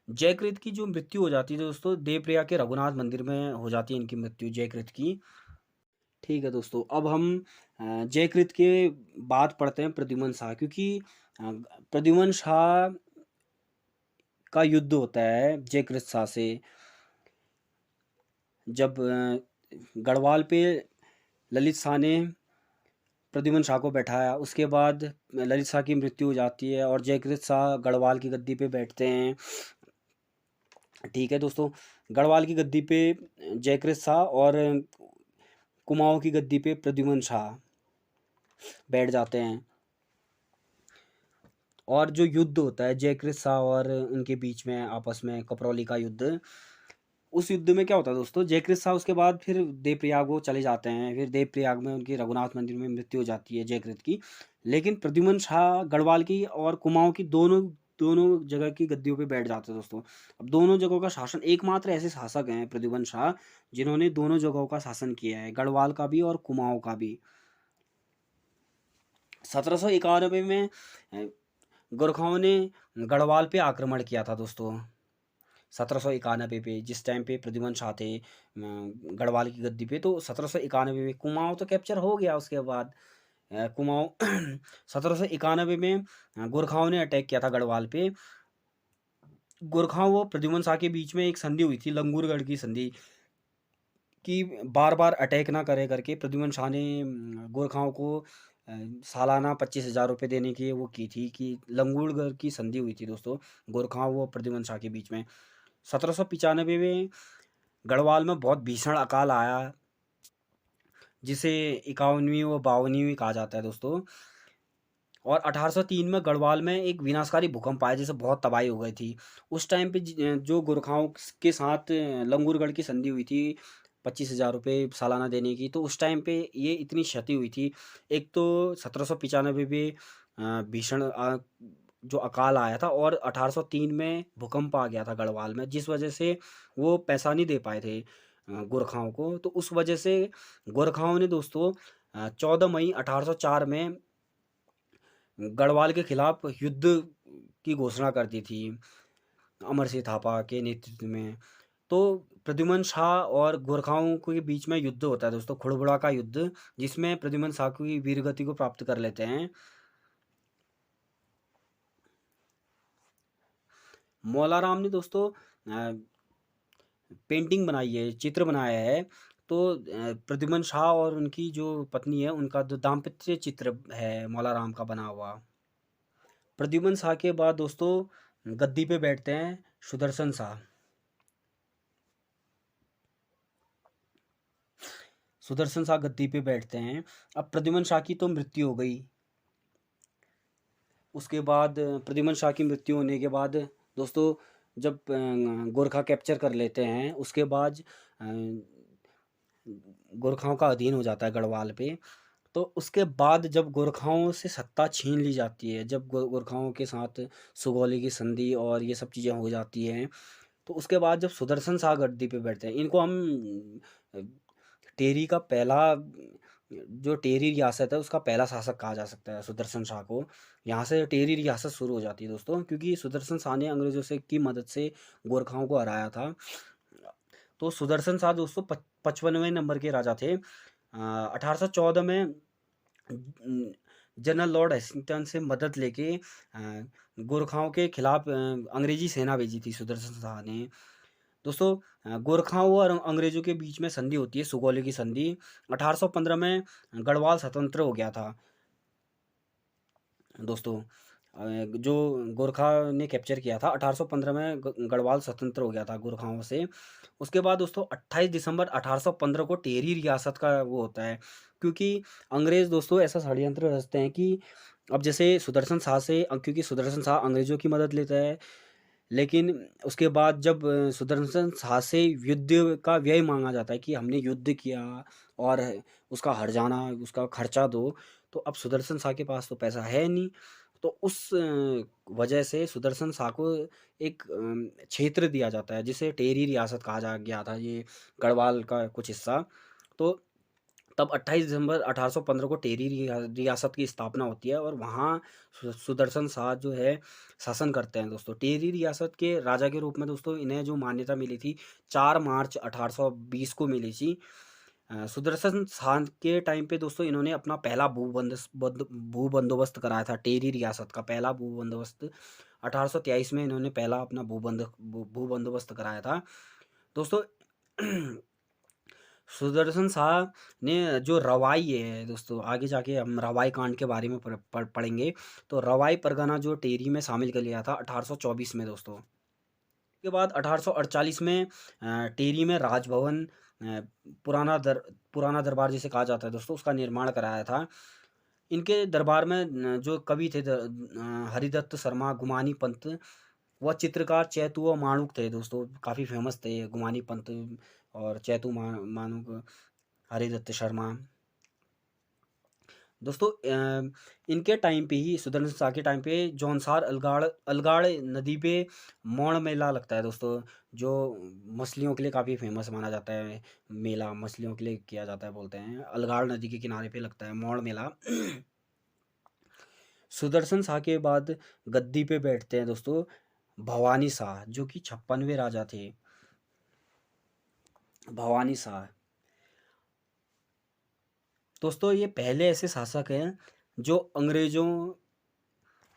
जयकृत की जो मृत्यु हो जाती है दोस्तों, देवप्रयाग के रघुनाथ मंदिर में हो जाती है इनकी मृत्यु जयकृत की। ठीक है दोस्तों, अब हम जयकृत के बाद पढ़ते हैं प्रद्युम्न शाह, क्योंकि प्रद्युम्न शाह का युद्ध होता है जयकृत शाह से। जब गढ़वाल पे ललित शाह ने प्रद्युम्न शाह को बैठाया, उसके बाद ललित शाह की मृत्यु हो जाती है और जयकृत शाह गढ़वाल की गद्दी पे बैठते हैं। ठीक है दोस्तों, गढ़वाल की गद्दी पे जयकृत शाह और कुमाऊं की गद्दी पे प्रद्युम्न शाह बैठ जाते हैं। और जो युद्ध होता है जयकृत शाह और उनके बीच में आपस में, कपरौली का युद्ध, उस युद्ध में क्या होता है दोस्तों, जयकृत शाह उसके बाद फिर देवप्रयाग वो चले जाते हैं। फिर देवप्रयाग में उनकी रघुनाथ मंदिर में मृत्यु हो जाती है जयकृत की। लेकिन प्रद्युम्न शाह गढ़वाल की और कुमाऊं की दोनों दोनों जगह की गद्दियों पे बैठ जाते हैं दोस्तों। अब दोनों जगहों का शासन, एकमात्र ऐसे शासक हैं प्रद्युम्न शाह जिन्होंने दोनों जगहों का शासन किया है, गढ़वाल का भी और कुमाऊं का भी। 1791 में गोरखाओं ने गढ़वाल पे आक्रमण किया था दोस्तों। 1791 पे, जिस टाइम पे प्रद्युम्न शाह थे गढ़वाल की गद्दी पे, तो 1791 में कुमाऊं तो कैप्चर हो गया। उसके बाद कुमाऊं 1791 में गोरखाओं ने अटैक किया था गढ़वाल पे। गोरखाओं व प्रद्युम्न शाह के बीच में एक संधि हुई थी, लंगूरगढ़ की संधि, कि बार बार अटैक ना करे करके प्रद्युम्न शाह ने गोरखाओं को सालाना 25,000 रुपये देने की वो की थी, कि लंगूरगढ़ की संधि हुई थी दोस्तों गोरखाओं व प्रद्युम्न शाह के बीच में। 1795 में गढ़वाल में बहुत भीषण अकाल आया, जिसे 51वीं व 52वीं कहा जाता है दोस्तों। और 1803 में गढ़वाल में एक विनाशकारी भूकंप आया, जिससे बहुत तबाही हो गई थी। उस टाइम पे जो गोरखाओं के साथ लंगूरगढ़ की संधि हुई थी 25,000 रुपये सालाना देने की, तो उस टाइम पे ये इतनी क्षति हुई थी। एक तो 1795 में भीषण जो अकाल आया था, और 1803 में भूकंप आ गया था गढ़वाल में, जिस वजह से वो पैसा नहीं दे पाए थे गोरखाओं को। तो उस वजह से गोरखाओं ने दोस्तों 14 मई 1804 में गढ़वाल के खिलाफ युद्ध की घोषणा कर दी थी अमर सिंह थापा के नेतृत्व में। तो प्रद्युम्न शाह और गोरखाओं के बीच में युद्ध होता है दोस्तों, खुड़बुड़ा का युद्ध, जिसमें प्रद्युम्न शाह की वीरगति को प्राप्त कर लेते हैं। मौलाराम ने दोस्तों पेंटिंग बनाई है, चित्र बनाया है। तो प्रद्युम्न शाह और उनकी जो पत्नी है, उनका जो दाम्पत्य चित्र है मौलाराम का बना हुआ। प्रद्युम्न शाह के बाद दोस्तों गद्दी पे बैठते हैं सुदर्शन शाह। सुदर्शन शाह गद्दी पे बैठते हैं। अब प्रद्युम्न शाह की तो मृत्यु हो गई। उसके बाद प्रद्युम्न शाह की मृत्यु होने के बाद दोस्तों, जब गोरखा कैप्चर कर लेते हैं, उसके बाद गोरखाओं का अधीन हो जाता है गढ़वाल पे। तो उसके बाद जब गोरखाओं से सत्ता छीन ली जाती है, जब गोरखाओं के साथ सुगौली की संधि और ये सब चीज़ें हो जाती हैं, तो उसके बाद जब सुदर्शन शाह गद्दी पे बैठते हैं, इनको हम टेरी का पहला, जो टेरी रियासत है उसका पहला शासक कहा जा सकता है सुदर्शन शाह को। यहाँ से टेरी रियासत शुरू हो जाती है दोस्तों, क्योंकि सुदर्शन शाह ने अंग्रेजों से की मदद से गोरखाओं को हराया था। तो सुदर्शन शाह दोस्तों 55वें नंबर के राजा थे। 1814 में जनरल लॉर्ड हेस्टिंगटन से मदद लेके गोरखाओं के खिलाफ अंग्रेजी सेना भेजी थी सुदर्शन शाह ने दोस्तों। गोरखाओं और अंग्रेजों के बीच में संधि होती है, सुगौली की संधि। 1815 में गढ़वाल स्वतंत्र हो गया था दोस्तों। जो गोरखा ने कैप्चर किया था 1815 में, गढ़वाल स्वतंत्र हो गया था गोरखाओं से। उसके बाद दोस्तों 28 दिसंबर 1815 को टेरी रियासत का वो होता है, क्योंकि अंग्रेज़ दोस्तों ऐसा षड्यंत्र रचते हैं कि अब जैसे सुदर्शन शाह से, क्योंकि सुदर्शन शाह अंग्रेज़ों की मदद लेता है, लेकिन उसके बाद जब सुदर्शन शाह से युद्ध का व्यय मांगा जाता है कि हमने युद्ध किया और उसका हर्जाना, उसका खर्चा दो, तो अब सुदर्शन शाह के पास तो पैसा है नहीं। तो उस वजह से सुदर्शन शाह को एक क्षेत्र दिया जाता है, जिसे टेरी रियासत कहा जा गया था, ये गढ़वाल का कुछ हिस्सा। तो तब 28 दिसंबर 1815 को टेरी रियासत की स्थापना होती है और वहाँ सुदर्शन शाह जो है शासन करते हैं दोस्तों। टेरी रियासत के राजा के रूप में दोस्तों इन्हें जो मान्यता मिली थी 4 मार्च 1820 को मिली थी। सुदर्शन शाह के टाइम पे दोस्तों इन्होंने अपना पहला भू बंदोबस्त कराया था। टेरी रियासत का पहला भू बंदोबस्त 1823 में इन्होंने पहला अपना भू बंदोबस्त कराया था दोस्तों। सुदर्शन शाह ने जो रवाई है दोस्तों, आगे जाके हम रवाई कांड के बारे में पढ़ेंगे। तो रवाई परगना जो टेरी में शामिल कर लिया था 1824 में दोस्तों। के बाद 1848 में टेरी में राजभवन, पुराना दरबार जिसे कहा जाता है दोस्तों, उसका निर्माण कराया था। इनके दरबार में जो कवि थे हरिदत्त शर्मा गुमानी पंत व चित्रकार चैतु व माणुक थे दोस्तों, काफ़ी फेमस थे गुमानी पंत और चैतु माणुक, हरिदत्त शर्मा दोस्तों। इनके टाइम पे ही सुदर्शन शाह के टाइम पे जौनसार अलगाड़ नदी पे मौड़ मेला लगता है दोस्तों, जो मछलियों के लिए काफ़ी फेमस माना जाता है। मेला मछलियों के लिए किया जाता है, बोलते हैं अलगाड़ नदी के किनारे पे लगता है मौड़ मेला। सुदर्शन शाह के बाद गद्दी पे बैठते हैं दोस्तों भवानी शाह, जो कि 56वें राजा थे। भवानी शाह दोस्तों ये पहले ऐसे शासक हैं जो अंग्रेज़ों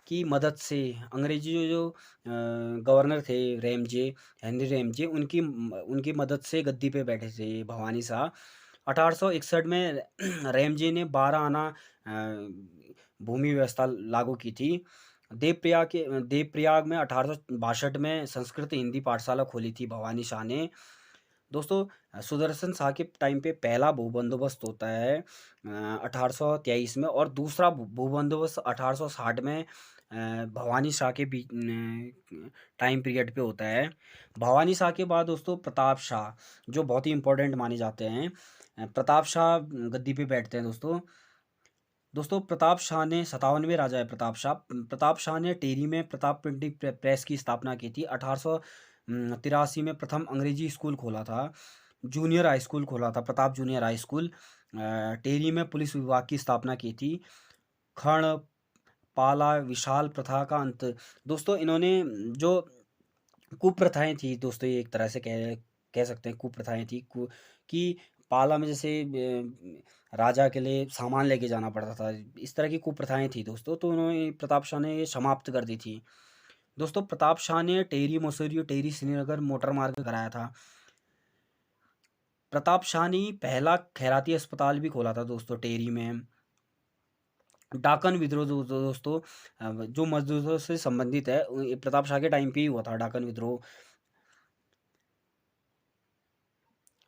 की मदद से, अंग्रेजी जो गवर्नर थे रैमजे, हेनरी रैमजे, उनकी मदद से गद्दी पे बैठे थे भवानी शाह। 1861 में रैमजे ने 12 आना भूमि व्यवस्था लागू की थी। देवप्रयाग में 1862 में संस्कृत हिंदी पाठशाला खोली थी भवानी शाह ने दोस्तों। सुदर्शन शाह के टाइम पे पहला भू बंदोबस्त होता है 1823 में, और दूसरा भू बंदोबस्त 1860 में भवानी शाह के बीच टाइम पीरियड पे होता है। भवानी शाह के बाद दोस्तों प्रताप शाह, जो बहुत ही इंपॉर्टेंट माने जाते हैं। प्रताप शाह गद्दी पे बैठते हैं दोस्तों। प्रताप शाह ने 57वें राजा है प्रताप शाह ने टेरी में प्रताप प्रिंटिंग प्रेस की स्थापना की थी। 1883 में प्रथम अंग्रेजी स्कूल खोला था, जूनियर हाई स्कूल खोला था, प्रताप जूनियर हाई स्कूल। टेरी में पुलिस विभाग की स्थापना की थी। खण पाला विशाल प्रथा का अंत दोस्तों, इन्होंने जो कुप्रथाएं थी दोस्तों, ये एक तरह से कह सकते हैं कुप्रथाएं थी कि पाला में जैसे राजा के लिए सामान लेके जाना पड़ता था, इस तरह की कुप्रथाएं थी दोस्तों, तो उन्होंने प्रताप शाह ने ये समाप्त कर दी थी दोस्तों। प्रताप शाह ने टेरी मसूरी और टेरी श्रीनगर मोटर मार्ग कराया था। प्रताप शाह ने पहला खैराती अस्पताल भी खोला था दोस्तों टेरी में। डाकन विद्रोह दोस्तों जो मजदूरों से संबंधित है, प्रताप शाह के टाइम पे ही हुआ था डाकन विद्रोह,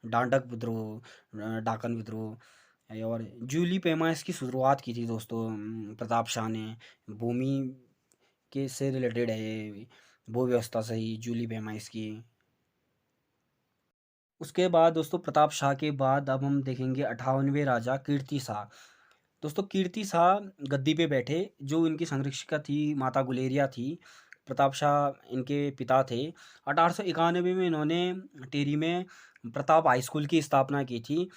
डांडक विद्रोह, डाकन विद्रोह। और जूली पैमाइश की शुरुआत की थी दोस्तों प्रताप शाह ने, भूमि के से रिलेटेड है ये, भू व्यवस्था से ही जूली पैमाइश की। उसके बाद दोस्तों प्रताप शाह के बाद अब हम देखेंगे 58वें राजा कीर्ति शाह दोस्तों। कीर्ति शाह गद्दी पे बैठे, जो इनकी संरक्षिका थी माता गुलेरिया थी। प्रताप शाह इनके पिता थे। 1891 में इन्होंने टेरी में प्रताप हाई स्कूल की स्थापना की थी।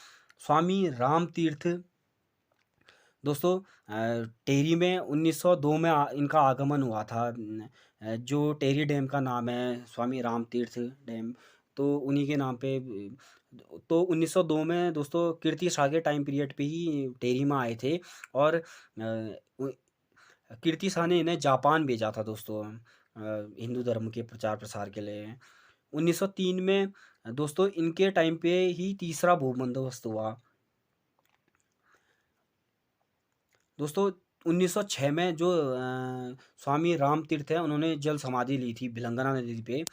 स्वामी राम तीर्थ दोस्तों टेरी में 1902 में इनका आगमन हुआ था। जो टेरी डैम का नाम है स्वामी राम तीर्थ डैम, तो उन्हीं के नाम पे। तो 1902 में दोस्तों कीर्ति शाह के टाइम पीरियड पे ही टेरी में आए थे, और कीर्ति शाह ने इन्हें जापान भेजा था दोस्तों हिंदू धर्म के प्रचार प्रसार के लिए। 1903 में दोस्तों इनके टाइम पे ही तीसरा भू बंदोबस्त हुआ दोस्तों। 1906 में जो स्वामी राम तीर्थ है, उन्होंने जल समाधि ली थी भिलंगना नदी पे।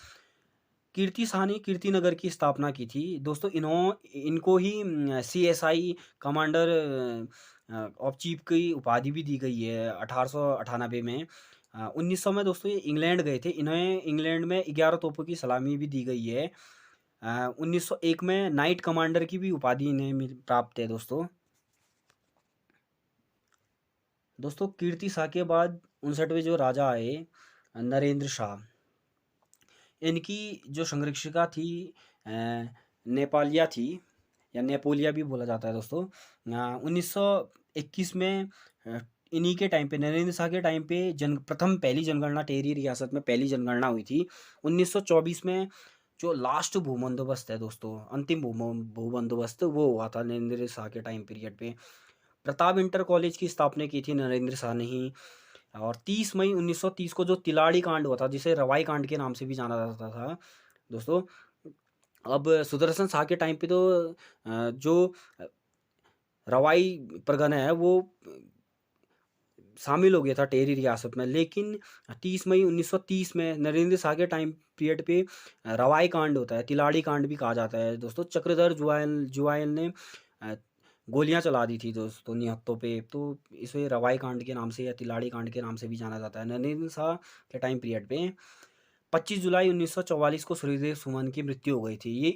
कीर्ति शाह ने कीर्ति नगर की स्थापना की थी दोस्तों। इनको ही CSI कमांडर ऑफ चीफ की उपाधि भी दी गई है 1898 में। 1900 में दोस्तों ये इंग्लैंड गए थे, इन्हें इंग्लैंड में 11 तोपों की सलामी भी दी गई है। 1901 में नाइट कमांडर की भी उपाधि इन्हें प्राप्त है दोस्तों। कीर्ति शाह के बाद 59वें जो राजा आए नरेंद्र शाह, इनकी जो संरक्षिका थी नेपालिया थी, या नेपोलिया भी बोला जाता है दोस्तों। 1921 में इन्हीं के टाइम पे, नरेंद्र शाह के टाइम पे प्रथम पहली जनगणना टेहरी रियासत में पहली जनगणना हुई थी। 1924 में जो लास्ट भूबंदोबस्त है दोस्तों, अंतिम भूबंदोबस्त वो हुआ था नरेंद्र शाह के टाइम पीरियड पे। प्रताप इंटर कॉलेज की स्थापना की थी नरेंद्र शाह ने ही। और 30 मई 1930 को जो तिलाड़ी कांड हुआ था, जिसे रवाई कांड के नाम से भी जाना जाता था दोस्तों। अब सुदर्शन शाह के टाइम पे तो जो रवाई परगना है वो शामिल हो गया था टेहरी रियासत में, लेकिन 30 मई 1930 में नरेंद्र शाह के टाइम पीरियड पे रवाई कांड होता है, तिलाड़ी कांड भी कहा जाता है दोस्तों। चक्रधर जुआयल ने गोलियां चला दी थी दोस्तों निहत्तों पे, तो इसे रवाई कांड के नाम से या तिलाड़ी कांड के नाम से भी जाना जाता है। नरेंद्र शाह के टाइम पीरियड पे 25 जुलाई 1944 को सूर्यदेव सुमन की मृत्यु हो गई थी। ये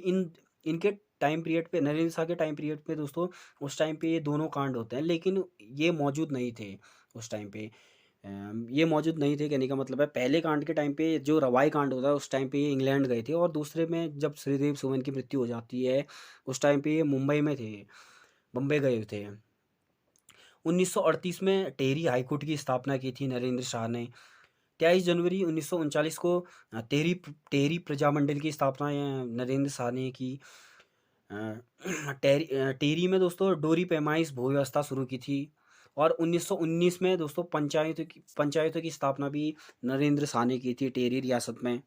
इनके टाइम पीरियड पे, नरेंद्र शाह के टाइम पीरियड पे दोस्तों, उस टाइम पे ये दोनों कांड होते हैं, लेकिन ये मौजूद नहीं थे उस टाइम पे। ये मौजूद नहीं थे कहने का मतलब है, पहले कांड के टाइम पे जो रवाई कांड होता है उस टाइम पे ये इंग्लैंड गए थे, और दूसरे में जब श्रीदेव सुमन की मृत्यु हो जाती है उस टाइम पे ये मुंबई में थे, बम्बई गए थे। 1938 में टेहरी हाईकोर्ट की स्थापना की थी नरेंद्र शाह ने। 23 जनवरी 1939 को टेहरी टेहरी प्रजामंडल की स्थापना नरेंद्र शाह ने की। टेहरी में दोस्तों डोरी पैमाइश भू व्यवस्था शुरू की थी। और 1919 में दोस्तों पंचायतों की स्थापना भी नरेंद्र शाह ने की थी टेहरी रियासत में।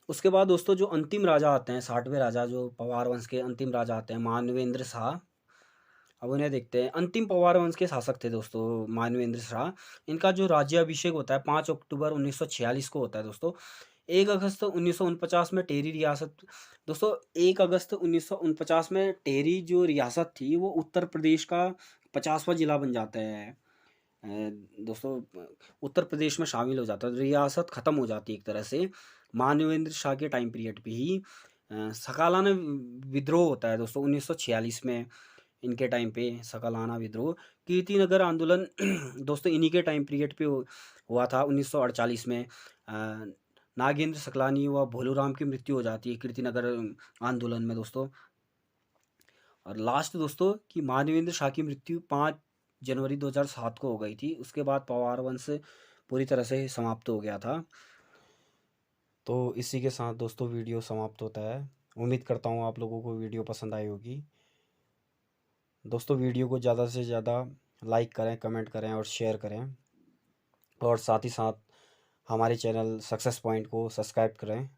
उसके बाद दोस्तों जो अंतिम राजा आते हैं, 60वें राजा, जो पवार वंश के अंतिम राजा आते हैं, मानवेंद्र शाह। अब उन्हें देखते हैं। अंतिम पवार वंश के शासक थे दोस्तों मानवेंद्र शाह। इनका जो राज्याभिषेक होता है 5 अक्टूबर 1946 को होता है दोस्तों। 1 अगस्त 1949 में टेहरी रियासत, दोस्तों 1 अगस्त 1949 में टेहरी जो रियासत थी वो उत्तर प्रदेश का 50वां जिला बन जाता है। दोस्तों उत्तर प्रदेश में शामिल हो जाता है, रियासत ख़त्म हो जाती है एक तरह से। मानवेंद्र शाह के टाइम पीरियड पे ही सकालाना विद्रोह होता है दोस्तों 1946 में। इनके टाइम पे सकालाना विद्रोह, कीर्तिनगर आंदोलन दोस्तों इन्हीं के टाइम पीरियड पे हुआ था 1948 में। नागेंद्र सकलानी व भोलूराम की मृत्यु हो जाती है कीर्तिनगर आंदोलन में दोस्तों। और लास्ट दोस्तों कि मानवेंद्र शाह की मृत्यु 5 जनवरी 2007 को हो गई थी। उसके बाद पवार वंश पूरी तरह से समाप्त हो गया था। तो इसी के साथ दोस्तों वीडियो समाप्त होता है। उम्मीद करता हूँ आप लोगों को वीडियो पसंद आई होगी। दोस्तों वीडियो को ज़्यादा से ज़्यादा लाइक करें, कमेंट करें और शेयर करें, और साथ ही साथ हमारे चैनल सक्सेस पॉइंट को सब्सक्राइब करें।